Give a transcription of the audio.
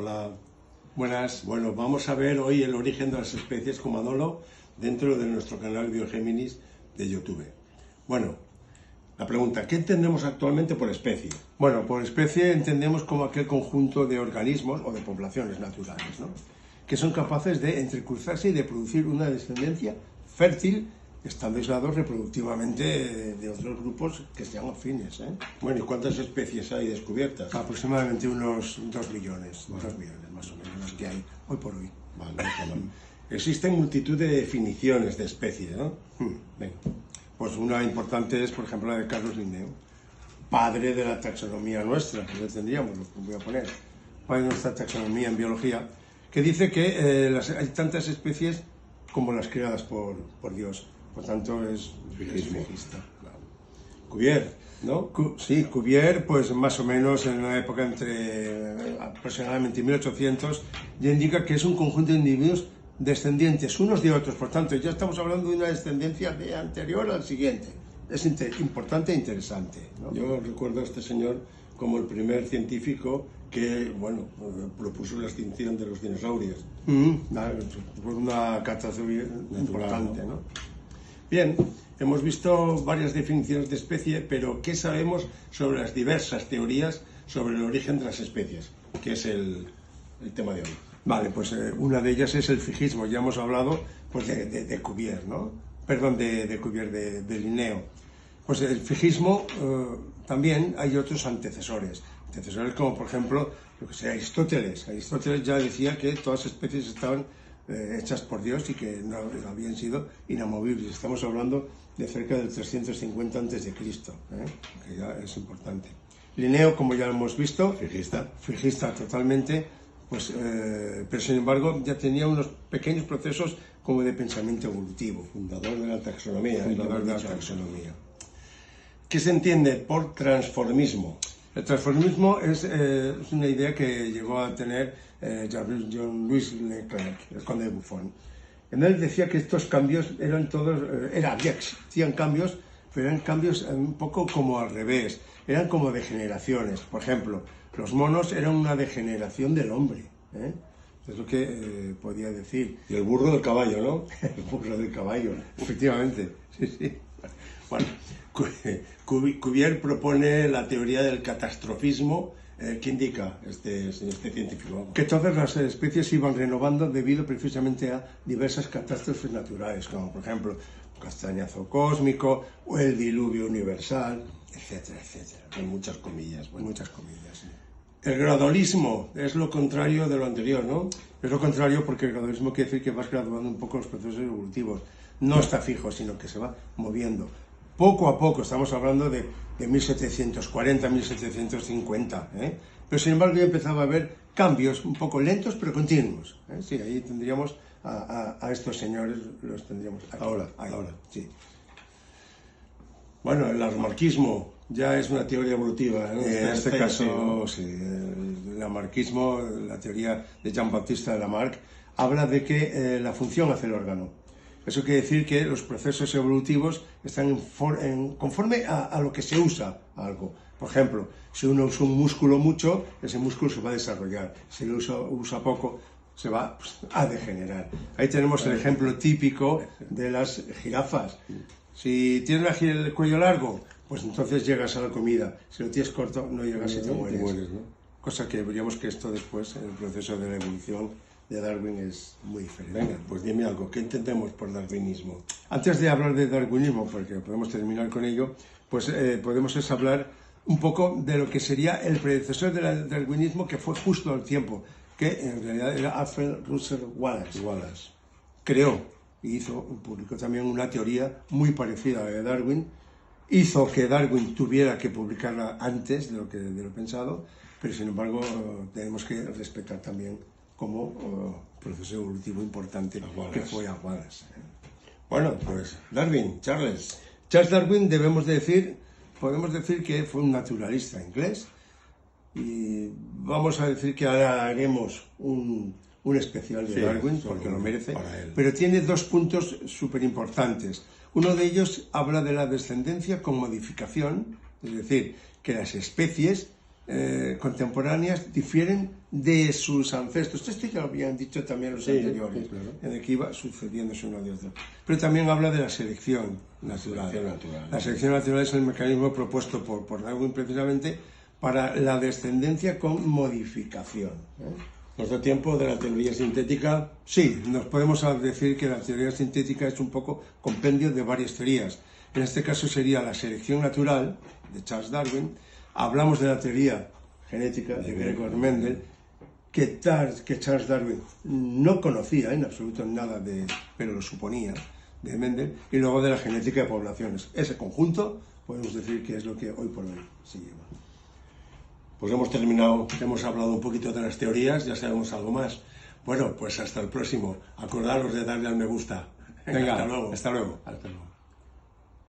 Hola. Buenas. Bueno, vamos a ver hoy el origen de las especies con Manolo dentro de nuestro canal Biogéminis de YouTube. Bueno, la pregunta, ¿qué entendemos actualmente por especie? Bueno, por especie entendemos como aquel conjunto de organismos o de poblaciones naturales, ¿no?, que son capaces de entrecruzarse y de producir una descendencia fértil, estando aislados reproductivamente de otros grupos que sean afines, ¿eh? Bueno, ¿y cuántas especies hay descubiertas? Aproximadamente unos 2 millones, bueno, 2 millones más o menos, las que hay hoy por hoy. Vale, bueno. Existen multitud de definiciones de especies, ¿no? Venga. Pues una importante es, por ejemplo, la de Carlos Linneo, padre de la taxonomía nuestra, que ya tendríamos, lo voy a poner, padre de nuestra taxonomía en biología, que dice que hay tantas especies como las creadas por Dios. Por tanto, es fijista. Claro. Cuvier, ¿no? Sí, Cuvier, pues más o menos en una época entre aproximadamente 1800, ya indica que es un conjunto de individuos descendientes unos de otros. Por tanto, ya estamos hablando de una descendencia de anterior al siguiente. Es importante e interesante, ¿no? Yo recuerdo a este señor como el primer científico que, bueno, propuso la extinción de los dinosaurios. Por una catástrofe importante, ¿no? Bien, hemos visto varias definiciones de especie, pero ¿qué sabemos sobre las diversas teorías sobre el origen de las especies? Que es el tema de hoy. Vale, pues una de ellas es el fijismo. Ya hemos hablado pues, de Cuvier, ¿no? Perdón, de Cuvier, de Linneo. Pues el fijismo también hay otros antecesores. Antecesores como, por ejemplo, lo que sea Aristóteles. Aristóteles ya decía que todas las especies estaban hechas por Dios y que no habían sido inamovibles. Estamos hablando de cerca del 350 a.C., que ya es importante. Linneo, como ya hemos visto, fijista totalmente, pues, pero sin embargo ya tenía unos pequeños procesos como de pensamiento evolutivo. Fundador de la taxonomía. ¿Qué se entiende por transformismo? El transformismo es una idea que llegó a tener Jean-Louis Leclerc, el conde de Buffon. En él decía que estos cambios eran todos, existían cambios, pero eran cambios un poco como al revés, eran como degeneraciones. Por ejemplo, los monos eran una degeneración del hombre, ¿eh? Es lo que podía decir. Y el burro del caballo, ¿no? El burro del caballo, efectivamente, sí. Bueno, Cuvier propone la teoría del catastrofismo. ¿Qué indica este científico? Que todas las especies se iban renovando debido precisamente a diversas catástrofes naturales, como por ejemplo el castañazo cósmico o el diluvio universal, etcétera, etcétera. En muchas comillas. Bueno. Muchas comillas, sí. El gradualismo es lo contrario de lo anterior, ¿no? Es lo contrario porque el gradualismo quiere decir que vas graduando un poco los procesos evolutivos. No está fijo, sino que se va moviendo. Poco a poco, estamos hablando de 1740, 1750, ¿eh? Pero sin embargo ya empezaba a haber cambios un poco lentos pero continuos, ¿eh? Sí, ahí tendríamos a estos señores, los tendríamos aquí. Ahora. Sí. Bueno, el lamarckismo ya es una teoría evolutiva, ¿no? En este caso, sí, el lamarckismo, la teoría de Jean-Baptiste Lamarck, habla de que la función hace el órgano. Eso quiere decir que los procesos evolutivos están conforme a lo que se usa algo. Por ejemplo, si uno usa un músculo mucho, ese músculo se va a desarrollar. Si lo usa poco, se va a degenerar. Ahí tenemos el ejemplo típico de las jirafas. Si tienes el cuello largo, pues entonces llegas a la comida. Si lo tienes corto, no llegas y te mueres, ¿no? Cosa que veríamos que esto después, en el proceso de la evolución de Darwin, es muy diferente. Venga, pues dime algo, ¿qué entendemos por darwinismo? Antes de hablar de darwinismo, porque podemos terminar con ello, pues podemos hablar un poco de lo que sería el predecesor del darwinismo, que fue justo al tiempo, que en realidad era Alfred Russel Wallace. Creó y publicó también una teoría muy parecida a la de Darwin. Hizo que Darwin tuviera que publicarla antes de lo pensado, pero sin embargo tenemos que respetar también como proceso evolutivo importante que fue a Wallace. Bueno, pues Charles Darwin, podemos decir que fue un naturalista inglés, y vamos a decir que ahora haremos un especial de Darwin, porque lo merece, pero tiene 2 puntos súper importantes. Uno de ellos habla de la descendencia con modificación, es decir, que las especies contemporáneas difieren de sus ancestros. Esto ya lo habían dicho también los anteriores, sí, claro. en el que iba sucediéndose uno de otro. Pero también habla de la selección natural. La selección natural es el mecanismo propuesto por Darwin precisamente para la descendencia con modificación. ¿Nos da tiempo de la teoría sintética? Sí, nos podemos decir que la teoría sintética es un poco compendio de varias teorías. En este caso sería la selección natural de Charles Darwin. Hablamos de la teoría genética de Gregor Mendel, que Charles Darwin no conocía en absoluto nada pero lo suponía, de Mendel, y luego de la genética de poblaciones. Ese conjunto podemos decir que es lo que hoy por hoy se lleva. Pues hemos terminado, hemos hablado un poquito de las teorías, ya sabemos algo más. Bueno, pues hasta el próximo. Acordaros de darle al me gusta. Venga, Hasta luego. Hasta luego. Hasta luego.